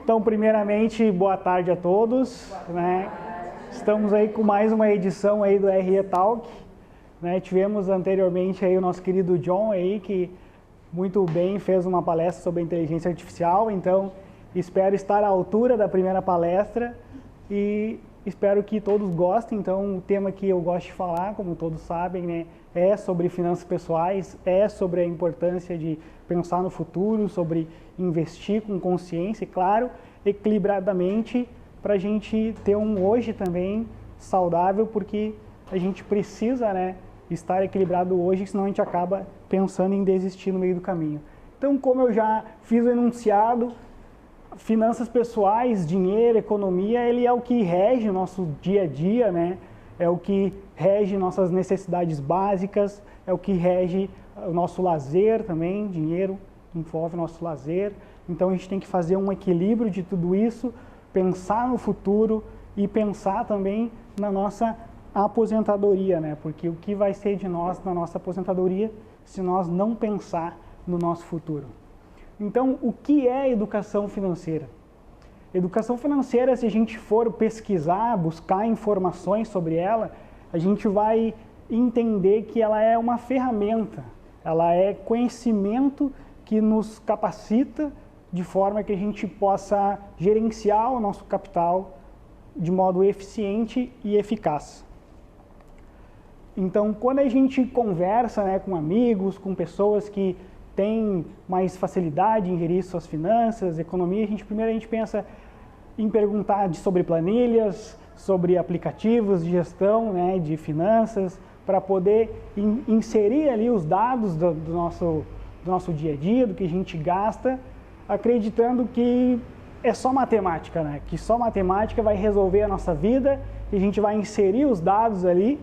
Então, primeiramente, boa tarde a todos, né? Estamos aí com mais uma edição aí do RE Talk, né? Tivemos anteriormente aí o nosso querido John aí, que muito bem fez uma palestra sobre inteligência artificial, então espero estar à altura da primeira palestra e espero que todos gostem. Então, o tema que eu gosto de falar, como todos sabem, né, é sobre finanças pessoais, é sobre a importância de pensar no futuro, sobre investir com consciência e, claro, equilibradamente, para a gente ter um hoje também saudável, porque a gente precisa, né, estar equilibrado hoje, senão a gente acaba pensando em desistir no meio do caminho. Então, como eu já fiz o enunciado, finanças pessoais, dinheiro, economia, ele é o que rege o nosso dia a dia, né? É o que rege nossas necessidades básicas, é o que rege o nosso lazer também. Dinheiro envolve o nosso lazer. Então a gente tem que fazer um equilíbrio de tudo isso, pensar no futuro e pensar também na nossa aposentadoria, né? Porque o que vai ser de nós na nossa aposentadoria se nós não pensar no nosso futuro? Então, o que é educação financeira? Educação financeira, se a gente for pesquisar, buscar informações sobre ela, a gente vai entender que ela é uma ferramenta, ela é conhecimento que nos capacita de forma que a gente possa gerenciar o nosso capital de modo eficiente e eficaz. Então, quando a gente conversa, né, com amigos, com pessoas que têm mais facilidade em gerir suas finanças, economia, primeiro a gente pensa em perguntar sobre planilhas, sobre aplicativos de gestão, né, de finanças, para poder inserir ali os dados do nosso dia a dia, do que a gente gasta, acreditando que é só matemática, né? Que só matemática vai resolver a nossa vida, que a gente vai inserir os dados ali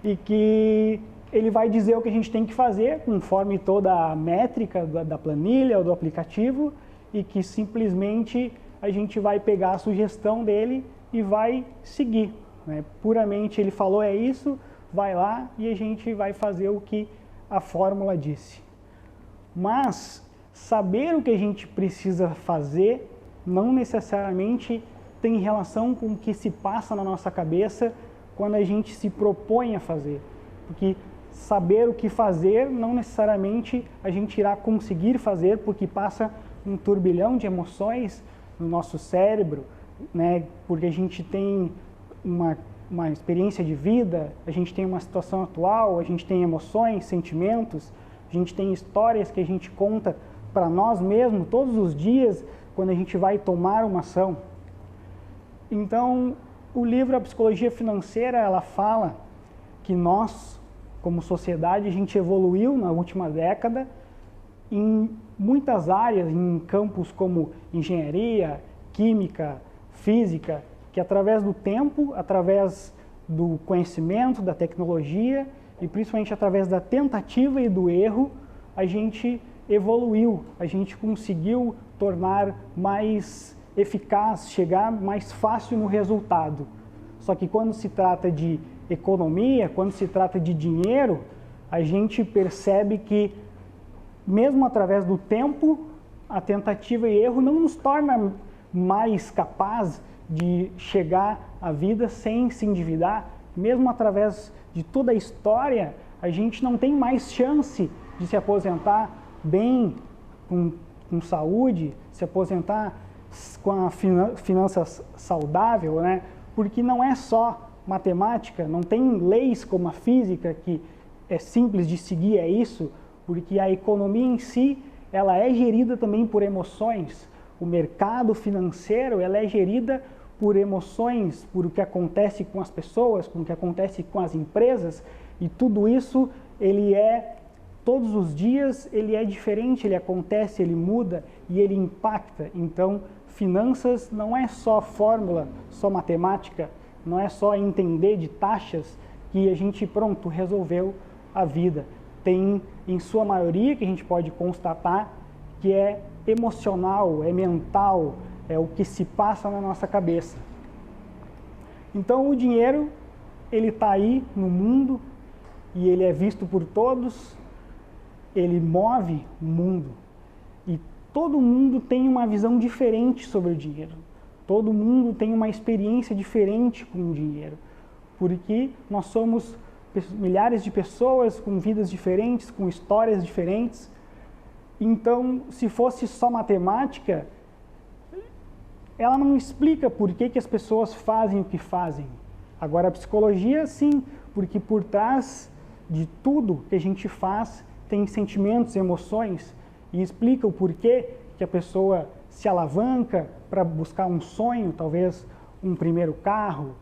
e que ele vai dizer o que a gente tem que fazer conforme toda a métrica da planilha ou do aplicativo, e que simplesmente a gente vai pegar a sugestão dele e vai seguir, né? Puramente ele falou é isso, vai lá e a gente vai fazer o que a fórmula disse. Mas saber o que a gente precisa fazer não necessariamente tem relação com o que se passa na nossa cabeça quando a gente se propõe a fazer. Porque saber o que fazer não necessariamente a gente irá conseguir fazer, porque passa um turbilhão de emoções no nosso cérebro, né? Porque a gente tem uma experiência de vida, a gente tem uma situação atual, a gente tem emoções, sentimentos, a gente tem histórias que a gente conta para nós mesmos todos os dias quando a gente vai tomar uma ação. Então, o livro A Psicologia Financeira, ela fala que nós, como sociedade, a gente evoluiu na última década em muitas áreas, em campos como engenharia, química, física, que através do tempo, através do conhecimento, da tecnologia e principalmente através da tentativa e do erro, a gente evoluiu, a gente conseguiu tornar mais eficaz, chegar mais fácil no resultado. Só que quando se trata de economia, quando se trata de dinheiro, a gente percebe que mesmo através do tempo, a tentativa e erro não nos torna mais capaz de chegar à vida sem se endividar. Mesmo através de toda a história, a gente não tem mais chance de se aposentar bem, com saúde, se aposentar com a finança saudável, né? Porque não é só matemática, não tem leis como a física que é simples de seguir, é isso, porque a economia em si, ela é gerida também por emoções. O mercado financeiro, ela é gerida por emoções, por o que acontece com as pessoas, com o que acontece com as empresas, e tudo isso, ele é, todos os dias, ele é diferente, ele acontece, ele muda e ele impacta. Então, finanças não é só fórmula, só matemática, não é só entender de taxas que a gente, pronto, resolveu a vida. Tem, em sua maioria, que a gente pode constatar, que é emocional, é mental, é o que se passa na nossa cabeça. Então, o dinheiro, ele está aí no mundo e ele é visto por todos, ele move o mundo. E todo mundo tem uma visão diferente sobre o dinheiro. Todo mundo tem uma experiência diferente com o dinheiro. Porque nós somos milhares de pessoas com vidas diferentes, com histórias diferentes. Então, se fosse só matemática, ela não explica por que as pessoas fazem o que fazem. Agora, a psicologia, sim, porque por trás de tudo que a gente faz, tem sentimentos, emoções, e explica o porquê que a pessoa se alavanca para buscar um sonho, talvez um primeiro carro,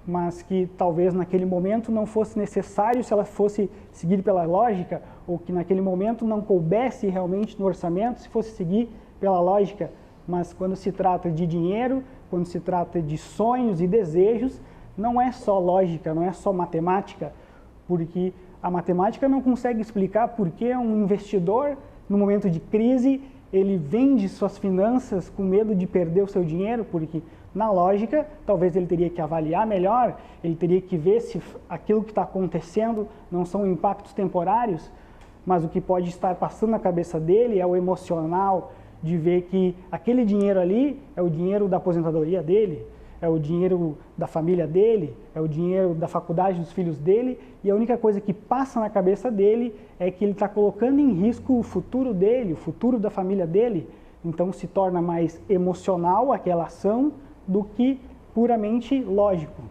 mas que talvez naquele momento não fosse necessário se ela fosse seguir pela lógica, ou que naquele momento não coubesse realmente no orçamento se fosse seguir pela lógica. Mas quando se trata de dinheiro, quando se trata de sonhos e desejos, não é só lógica, não é só matemática, porque a matemática não consegue explicar por que um investidor, no momento de crise, ele vende suas finanças com medo de perder o seu dinheiro, porque na lógica, talvez ele teria que avaliar melhor, ele teria que ver se aquilo que está acontecendo não são impactos temporários, mas o que pode estar passando na cabeça dele é o emocional, de ver que aquele dinheiro ali é o dinheiro da aposentadoria dele, é o dinheiro da família dele, é o dinheiro da faculdade dos filhos dele, e a única coisa que passa na cabeça dele é que ele está colocando em risco o futuro dele, o futuro da família dele. Então se torna mais emocional aquela ação do que puramente lógico.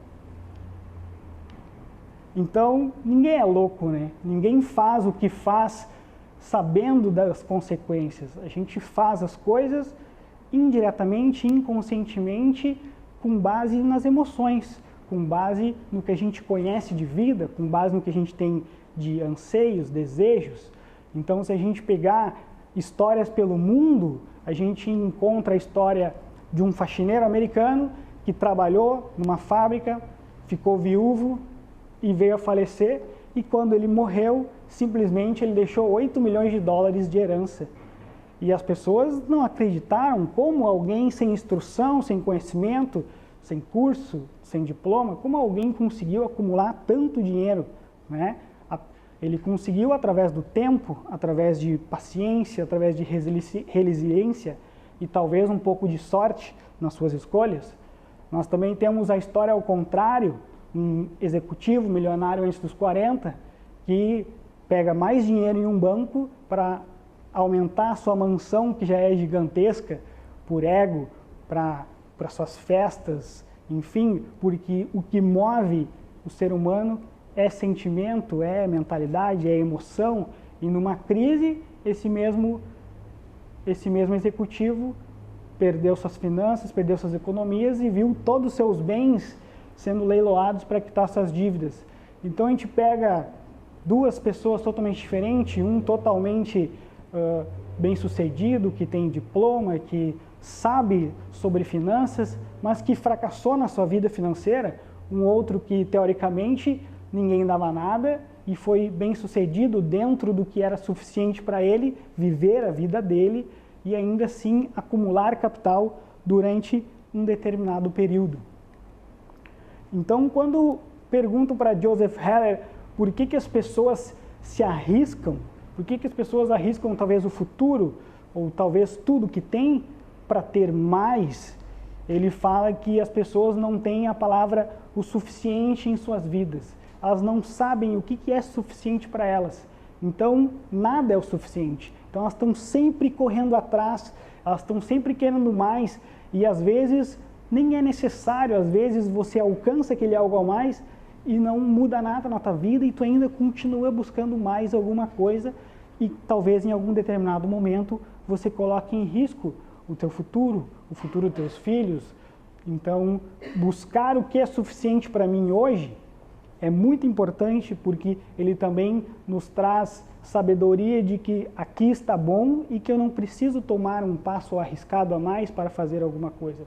Então ninguém é louco, né? Ninguém faz o que faz sabendo das consequências. A gente faz as coisas indiretamente, inconscientemente, com base nas emoções, com base no que a gente conhece de vida, com base no que a gente tem de anseios, desejos. Então, se a gente pegar histórias pelo mundo, a gente encontra a história de um faxineiro americano que trabalhou numa fábrica, ficou viúvo e veio a falecer, e quando ele morreu, simplesmente ele deixou 8 milhões de dólares de herança. E as pessoas não acreditaram como alguém sem instrução, sem conhecimento, sem curso, sem diploma, como alguém conseguiu acumular tanto dinheiro, né? Ele conseguiu através do tempo, através de paciência, através de resiliência e talvez um pouco de sorte nas suas escolhas. Nós também temos a história ao contrário, um executivo milionário antes dos 40, que pega mais dinheiro em um banco para aumentar a sua mansão, que já é gigantesca, por ego, para suas festas, enfim, porque o que move o ser humano é sentimento, é mentalidade, é emoção, e numa crise, esse mesmo executivo perdeu suas finanças, perdeu suas economias e viu todos os seus bens sendo leiloados para quitar suas dívidas. Então a gente pega duas pessoas totalmente diferentes, um totalmente bem-sucedido, que tem diploma, que sabe sobre finanças, mas que fracassou na sua vida financeira, um outro que teoricamente ninguém dava nada e foi bem-sucedido dentro do que era suficiente para ele viver a vida dele e ainda assim acumular capital durante um determinado período. Então, quando pergunto para Joseph Heller por que as pessoas se arriscam, por que as pessoas arriscam talvez o futuro, ou talvez tudo que tem para ter mais, ele fala que as pessoas não têm a palavra o suficiente em suas vidas. Elas não sabem o que é suficiente para elas. Então, nada é o suficiente. Então, elas estão sempre correndo atrás, elas estão sempre querendo mais, e às vezes nem é necessário, às vezes você alcança aquele algo a mais e não muda nada na tua vida e tu ainda continua buscando mais alguma coisa e talvez em algum determinado momento você coloque em risco o teu futuro, o futuro dos teus filhos. Então, buscar o que é suficiente para mim hoje é muito importante porque ele também nos traz sabedoria de que aqui está bom e que eu não preciso tomar um passo arriscado a mais para fazer alguma coisa.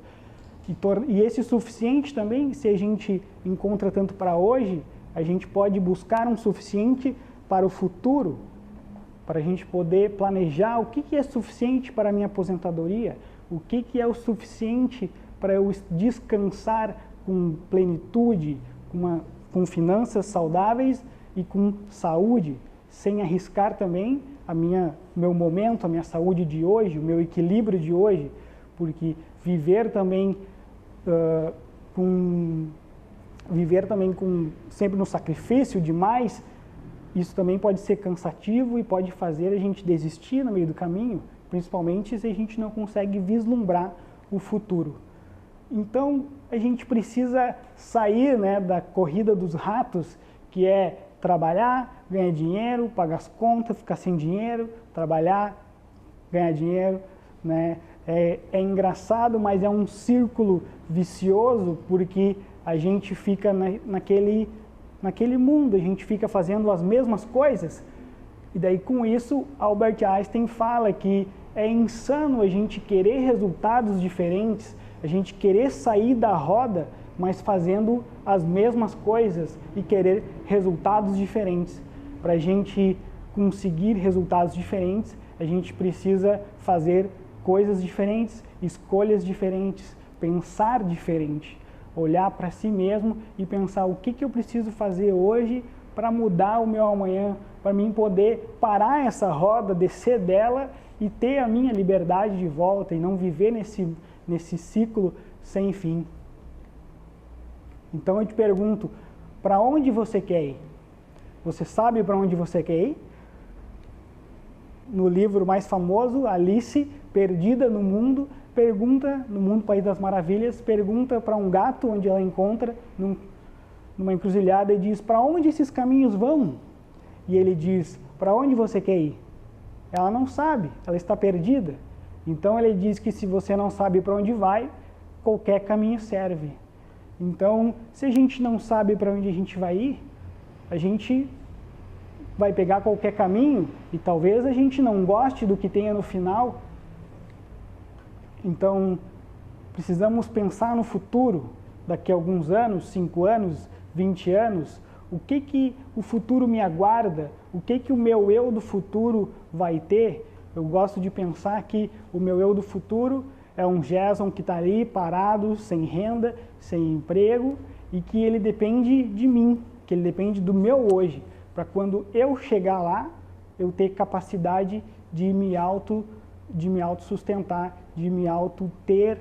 E esse suficiente também, se a gente encontra tanto para hoje, a gente pode buscar um suficiente para o futuro, para a gente poder planejar o que é suficiente para a minha aposentadoria, o que é o suficiente para eu descansar com plenitude, com finanças saudáveis e com saúde, sem arriscar também, meu momento, a minha saúde de hoje, o meu equilíbrio de hoje, porque viver também sempre no sacrifício demais, isso também pode ser cansativo e pode fazer a gente desistir no meio do caminho, principalmente se a gente não consegue vislumbrar o futuro. Então, a gente precisa sair, né, da corrida dos ratos, que é trabalhar, ganhar dinheiro, pagar as contas, ficar sem dinheiro, trabalhar, ganhar dinheiro, né? É engraçado, mas é um círculo vicioso, porque a gente fica naquele mundo, a gente fica fazendo as mesmas coisas. E daí com isso, Albert Einstein fala que é insano a gente querer resultados diferentes, a gente querer sair da roda, mas fazendo as mesmas coisas e querer resultados diferentes. Para a gente conseguir resultados diferentes, a gente precisa fazer coisas diferentes, escolhas diferentes, pensar diferente, olhar para si mesmo e pensar o que eu preciso fazer hoje para mudar o meu amanhã, para mim poder parar essa roda, descer dela e ter a minha liberdade de volta e não viver nesse ciclo sem fim. Então eu te pergunto, para onde você quer ir? Você sabe para onde você quer ir? No livro mais famoso, Alice, perdida no mundo, no mundo País das Maravilhas, pergunta para um gato onde ela encontra, numa encruzilhada, e diz, para onde esses caminhos vão? E ele diz, para onde você quer ir? Ela não sabe, ela está perdida. Então ele diz que se você não sabe para onde vai, qualquer caminho serve. Então, se a gente não sabe para onde a gente vai ir, a gente vai pegar qualquer caminho e talvez a gente não goste do que tenha no final. Então, precisamos pensar no futuro, daqui a alguns anos, 5 anos, 20 anos, o que o futuro me aguarda, o que o meu eu do futuro vai ter. Eu gosto de pensar que o meu eu do futuro é um Jason que está ali parado, sem renda, sem emprego, e que ele depende de mim, que ele depende do meu hoje, para quando eu chegar lá, eu ter capacidade de me autossustentar, de me ter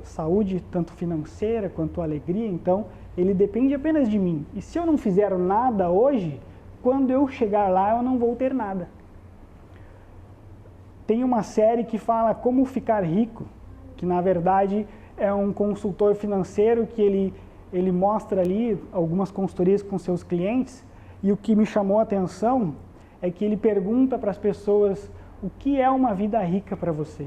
saúde, tanto financeira quanto alegria. Então, ele depende apenas de mim. E se eu não fizer nada hoje, quando eu chegar lá, eu não vou ter nada. Tem uma série que fala como ficar rico, que na verdade é um consultor financeiro que ele mostra ali algumas consultorias com seus clientes, e o que me chamou a atenção é que ele pergunta para as pessoas o que é uma vida rica para você.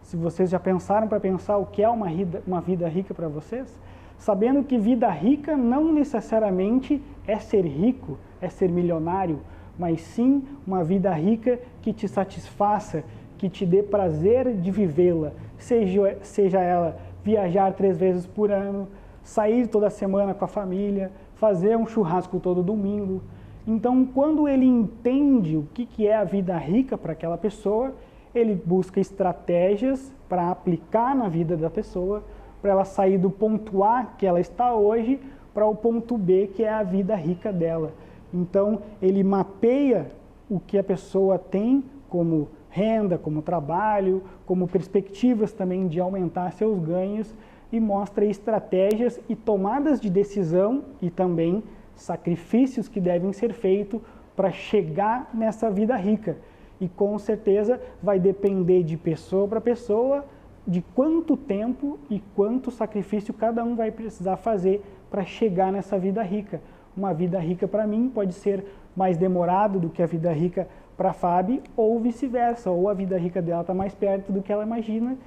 Se vocês já pensaram para pensar o que é uma vida rica para vocês, sabendo que vida rica não necessariamente é ser rico, é ser milionário, mas sim uma vida rica que te satisfaça, que te dê prazer de vivê-la, seja ela viajar 3 vezes por ano, sair toda semana com a família, fazer um churrasco todo domingo. Então, quando ele entende o que é a vida rica para aquela pessoa, ele busca estratégias para aplicar na vida da pessoa, para ela sair do ponto A que ela está hoje para o ponto B, que é a vida rica dela. Então, ele mapeia o que a pessoa tem como renda, como trabalho, como perspectivas também de aumentar seus ganhos, e mostra estratégias e tomadas de decisão e também sacrifícios que devem ser feitos para chegar nessa vida rica. E com certeza vai depender de pessoa para pessoa, de quanto tempo e quanto sacrifício cada um vai precisar fazer para chegar nessa vida rica. Uma vida rica para mim pode ser mais demorado do que a vida rica para a Fábio, ou vice-versa, ou a vida rica dela está mais perto do que ela imagina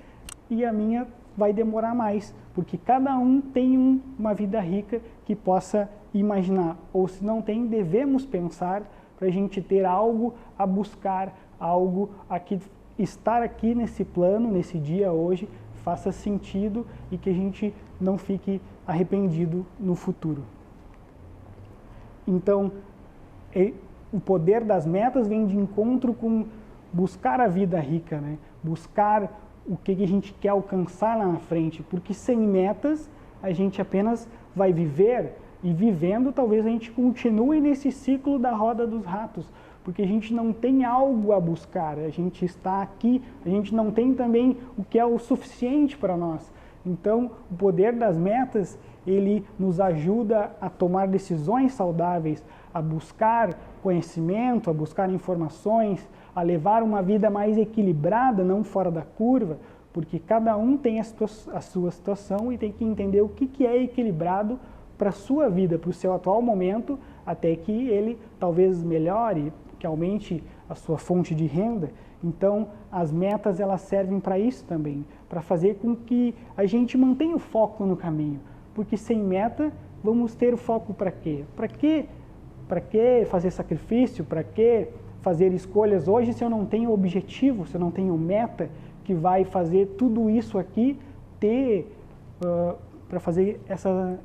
e a minha vai demorar mais, porque cada um tem uma vida rica que possa imaginar, ou se não tem, devemos pensar para a gente ter algo a buscar, algo a que estar aqui nesse plano, nesse dia hoje, faça sentido e que a gente não fique arrependido no futuro. Então, o poder das metas vem de encontro com buscar a vida rica, né? Buscar o que a gente quer alcançar lá na frente, porque sem metas a gente apenas vai viver, e vivendo talvez a gente continue nesse ciclo da roda dos ratos, porque a gente não tem algo a buscar, a gente está aqui, a gente não tem também o que é o suficiente para nós. Então, o poder das metas, ele nos ajuda a tomar decisões saudáveis, a buscar conhecimento, a buscar informações, a levar uma vida mais equilibrada, não fora da curva, porque cada um tem a sua situação e tem que entender o que é equilibrado para a sua vida, para o seu atual momento, até que ele talvez melhore, que aumente a sua fonte de renda. Então, as metas elas servem para isso também, para fazer com que a gente mantenha o foco no caminho, porque sem meta, vamos ter o foco para quê? Para que fazer sacrifício? Para que fazer escolhas hoje se eu não tenho objetivo, se eu não tenho meta que vai fazer tudo isso aqui ter, para fazer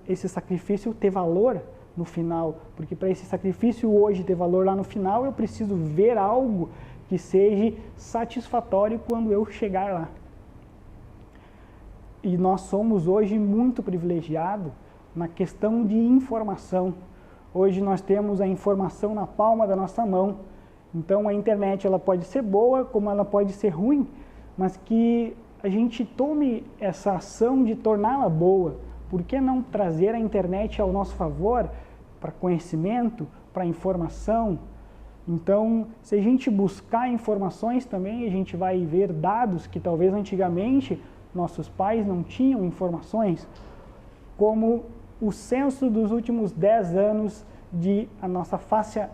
esse sacrifício ter valor no final? Porque para esse sacrifício hoje ter valor lá no final, eu preciso ver algo que seja satisfatório quando eu chegar lá. E nós somos hoje muito privilegiados na questão de informação. Hoje nós temos a informação na palma da nossa mão. Então a internet ela pode ser boa, como ela pode ser ruim, mas que a gente tome essa ação de torná-la boa. Por que não trazer a internet ao nosso favor para conhecimento, para informação? Então, se a gente buscar informações também, a gente vai ver dados que talvez antigamente nossos pais não tinham informações, como o censo dos últimos 10 anos de a nossa faixa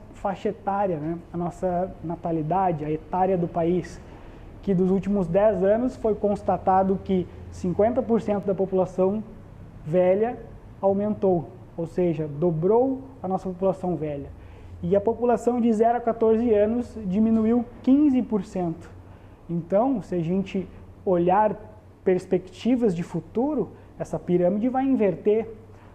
etária, né? A nossa natalidade, a etária do país, que dos últimos 10 anos foi constatado que 50% da população velha aumentou, ou seja, dobrou a nossa população velha. E a população de 0 a 14 anos diminuiu 15%. Então, se a gente olhar perspectivas de futuro, essa pirâmide vai inverter,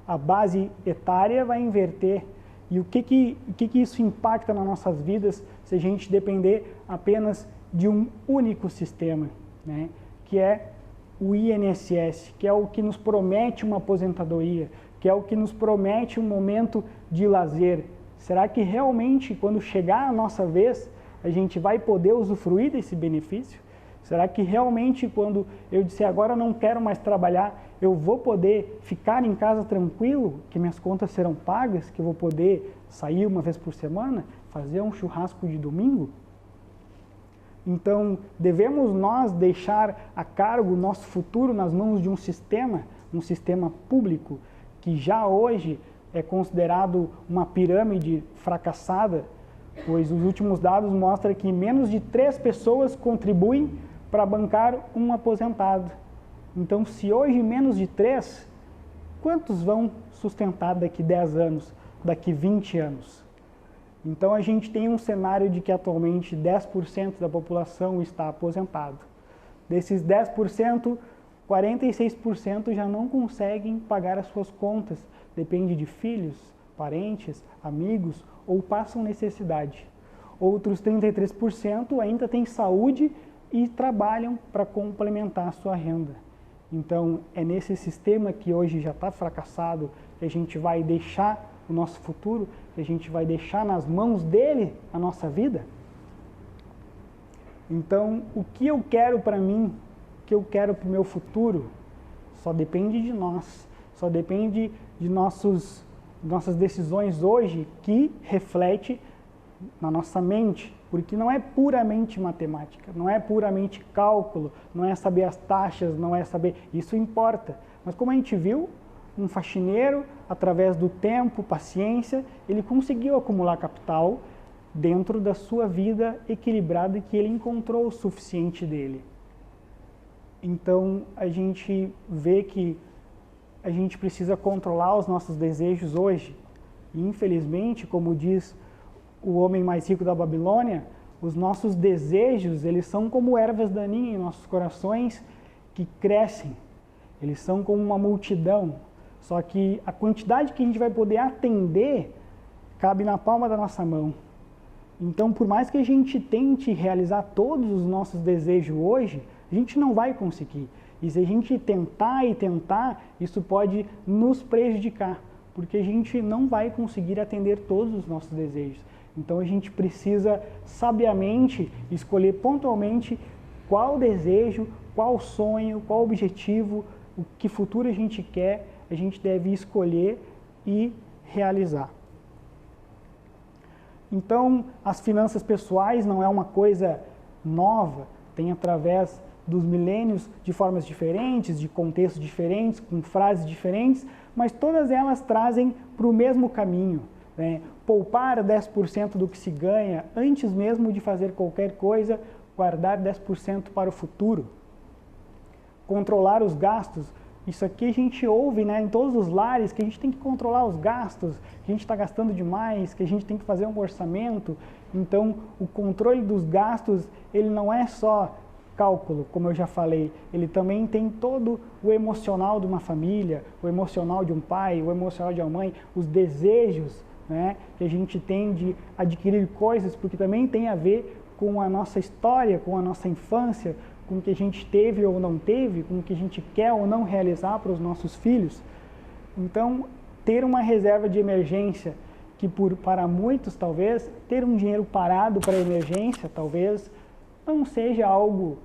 a base etária vai inverter. E o que isso impacta nas nossas vidas se a gente depender apenas de um único sistema, né? Que é o INSS, que é o que nos promete uma aposentadoria, que é o que nos promete um momento de lazer. Será que realmente, quando chegar a nossa vez, a gente vai poder usufruir desse benefício? Será que realmente, quando eu disser agora eu não quero mais trabalhar, eu vou poder ficar em casa tranquilo, que minhas contas serão pagas, que eu vou poder sair uma vez por semana, fazer um churrasco de domingo? Então, devemos nós deixar a cargo o nosso futuro nas mãos de um sistema público, que já hoje é considerado uma pirâmide fracassada, pois os últimos dados mostram que menos de 3 pessoas contribuem para bancar um aposentado. Então, se hoje menos de 3, quantos vão sustentar daqui 10 anos, daqui 20 anos? Então, a gente tem um cenário de que atualmente 10% da população está aposentado. Desses 10%, 46% já não conseguem pagar as suas contas, depende de filhos, parentes, amigos ou passam necessidade. Outros 33% ainda têm saúde e trabalham para complementar a sua renda. Então, é nesse sistema que hoje já está fracassado que a gente vai deixar o nosso futuro, que a gente vai deixar nas mãos dele a nossa vida? Então, o que eu quero para mim, o que eu quero para o meu futuro, só depende de nós, só depende de nossas decisões hoje que reflete na nossa mente, porque não é puramente matemática, não é puramente cálculo, não é saber as taxas, não é saber, isso importa. Mas como a gente viu, um faxineiro, através do tempo, paciência, ele conseguiu acumular capital dentro da sua vida equilibrada que ele encontrou o suficiente dele. Então, a gente vê que a gente precisa controlar os nossos desejos hoje. E, infelizmente, como diz o homem mais rico da Babilônia, os nossos desejos, eles são como ervas daninhas em nossos corações que crescem. Eles são como uma multidão. Só que a quantidade que a gente vai poder atender cabe na palma da nossa mão. Então, por mais que a gente tente realizar todos os nossos desejos hoje, a gente não vai conseguir. E se a gente tentar e tentar, isso pode nos prejudicar, porque a gente não vai conseguir atender todos os nossos desejos. Então a gente precisa sabiamente escolher pontualmente qual desejo, qual sonho, qual objetivo, o que futuro a gente quer, a gente deve escolher e realizar. Então, as finanças pessoais não é uma coisa nova, tem através dos milênios de formas diferentes, de contextos diferentes, com frases diferentes, mas todas elas trazem para o mesmo caminho, né? Poupar 10% do que se ganha antes mesmo de fazer qualquer coisa, guardar 10% para o futuro. Controlar os gastos, isso aqui a gente ouve, né, em todos os lares, que a gente tem que controlar os gastos, que a gente está gastando demais, que a gente tem que fazer um orçamento. Então, o controle dos gastos, ele não é só cálculo, como eu já falei, ele também tem todo o emocional de uma família, o emocional de um pai, o emocional de uma mãe, os desejos, né, que a gente tem de adquirir coisas, porque também tem a ver com a nossa história, com a nossa infância, com o que a gente teve ou não teve, com o que a gente quer ou não realizar para os nossos filhos. Então, ter uma reserva de emergência, que para muitos talvez, ter um dinheiro parado para emergência, talvez não seja algo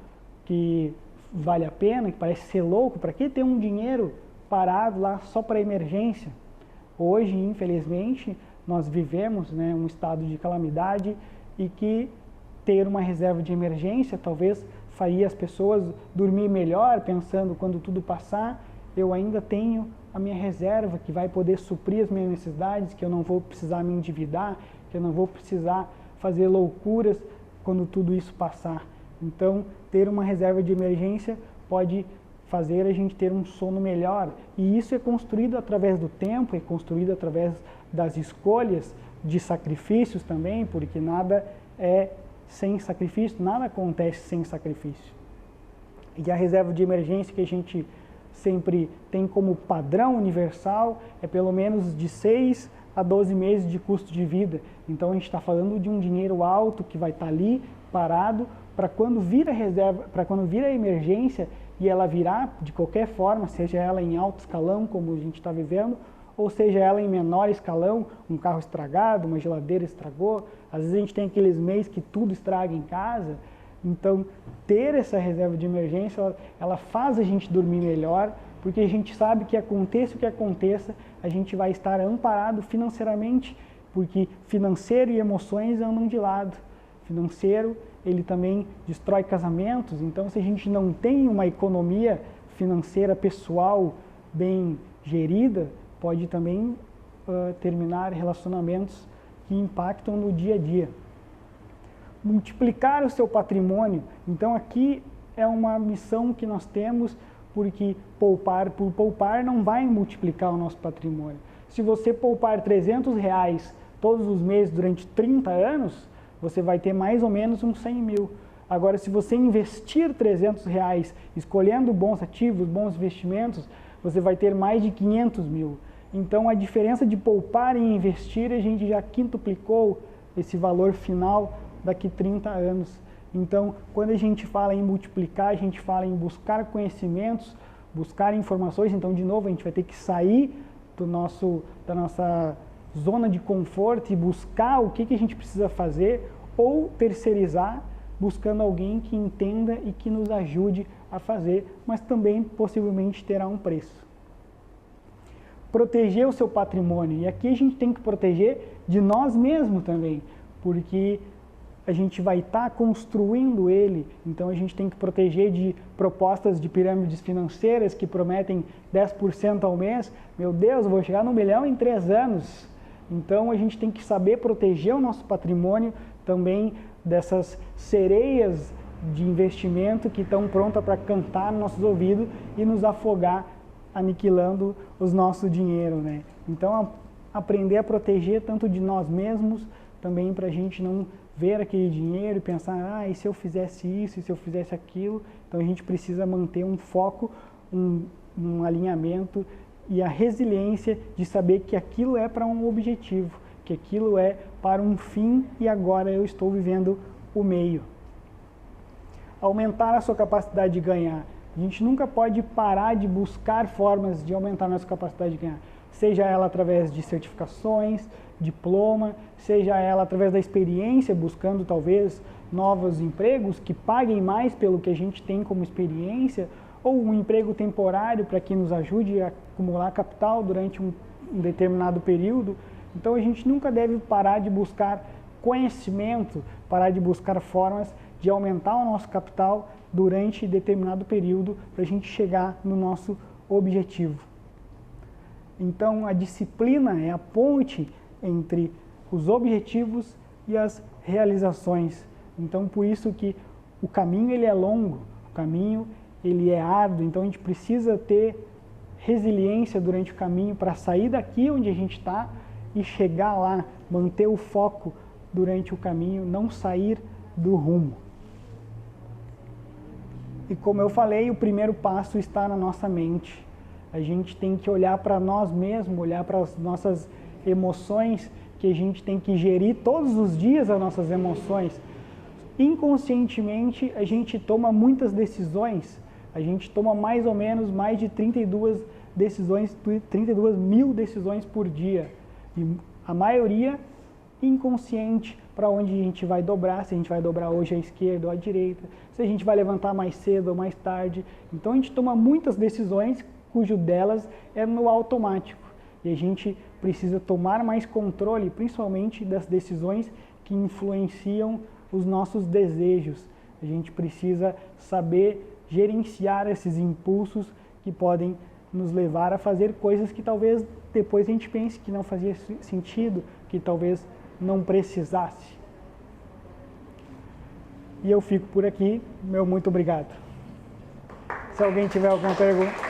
que vale a pena, que parece ser louco. Para que ter um dinheiro parado lá só para emergência? Hoje, infelizmente, nós vivemos, né, um estado de calamidade e que ter uma reserva de emergência talvez faria as pessoas dormir melhor, pensando, quando tudo passar, eu ainda tenho a minha reserva que vai poder suprir as minhas necessidades, que eu não vou precisar me endividar, que eu não vou precisar fazer loucuras quando tudo isso passar. Então, ter uma reserva de emergência pode fazer a gente ter um sono melhor. E isso é construído através do tempo, é construído através das escolhas, de sacrifícios também, porque nada é sem sacrifício, nada acontece sem sacrifício. E a reserva de emergência que a gente sempre tem como padrão universal é pelo menos de 6 a 12 meses de custo de vida. Então a gente está falando de um dinheiro alto que vai estar ali parado para quando vir a reserva, para quando vir a emergência e ela virar de qualquer forma, seja ela em alto escalão como a gente está vivendo, ou seja ela em menor escalão, um carro estragado, uma geladeira estragou, às vezes a gente tem aqueles meses que tudo estraga em casa. Então, ter essa reserva de emergência, ela faz a gente dormir melhor, porque a gente sabe que aconteça o que aconteça, a gente vai estar amparado financeiramente, porque financeiro e emoções andam de lado. Financeiro, ele também destrói casamentos, então se a gente não tem uma economia financeira pessoal bem gerida, pode também terminar relacionamentos que impactam no dia a dia. Multiplicar o seu patrimônio. Então aqui é uma missão que nós temos, porque por poupar não vai multiplicar o nosso patrimônio. Se você poupar R$300 todos os meses durante 30 anos, você vai ter mais ou menos uns 100 mil. Agora, se você investir R$300 escolhendo bons ativos, bons investimentos, você vai ter mais de 500 mil. Então, a diferença de poupar e investir, a gente já quintuplicou esse valor final daqui 30 anos. Então, quando a gente fala em multiplicar, a gente fala em buscar conhecimentos, buscar informações. Então, de novo, a gente vai ter que sair da nossa zona de conforto e buscar o que a gente precisa fazer, ou terceirizar, buscando alguém que entenda e que nos ajude a fazer, mas também possivelmente terá um preço. Proteger o seu patrimônio. E aqui a gente tem que proteger de nós mesmos também, porque a gente vai estar construindo ele, então a gente tem que proteger de propostas de pirâmides financeiras que prometem 10% ao mês. Meu Deus, eu vou chegar no 1 milhão em 3 anos. Então a gente tem que saber proteger o nosso patrimônio também dessas sereias de investimento que estão prontas para cantar nos nossos ouvidos e nos afogar, aniquilando o nosso dinheiro, né? Então, aprender a proteger tanto de nós mesmos, também para a gente não ver aquele dinheiro e pensar, e se eu fizesse isso, e se eu fizesse aquilo. Então, a gente precisa manter um foco, um alinhamento e a resiliência de saber que aquilo é para um objetivo, que aquilo é para um fim e agora eu estou vivendo o meio. Aumentar a sua capacidade de ganhar. A gente nunca pode parar de buscar formas de aumentar a nossa capacidade de ganhar. seja ela através de certificações, diploma, seja ela através da experiência, buscando talvez novos empregos que paguem mais pelo que a gente tem como experiência, ou um emprego temporário para que nos ajude a acumular capital durante um determinado período. Então a gente nunca deve parar de buscar conhecimento, parar de buscar formas de aumentar o nosso capital durante determinado período para a gente chegar no nosso objetivo. Então a disciplina é a ponte entre os objetivos e as realizações. Então por isso que o caminho ele é longo, o caminho ele é árduo, então a gente precisa ter resiliência durante o caminho para sair daqui onde a gente está e chegar lá, manter o foco durante o caminho, não sair do rumo. E como eu falei, o primeiro passo está na nossa mente. A gente tem que olhar para nós mesmos, olhar para as nossas emoções, que a gente tem que gerir todos os dias as nossas emoções. Inconscientemente, a gente toma muitas decisões. A gente toma mais ou menos mais de 32 mil decisões por dia. E a maioria inconsciente, para onde a gente vai dobrar, se a gente vai dobrar hoje à esquerda ou à direita, se a gente vai levantar mais cedo ou mais tarde. Então a gente toma muitas decisões, cujo delas é no automático. E a gente precisa tomar mais controle, principalmente das decisões que influenciam os nossos desejos. A gente precisa saber gerenciar esses impulsos que podem nos levar a fazer coisas que talvez depois a gente pense que não fazia sentido, que talvez não precisasse. E eu fico por aqui. Meu muito obrigado. Se alguém tiver alguma pergunta...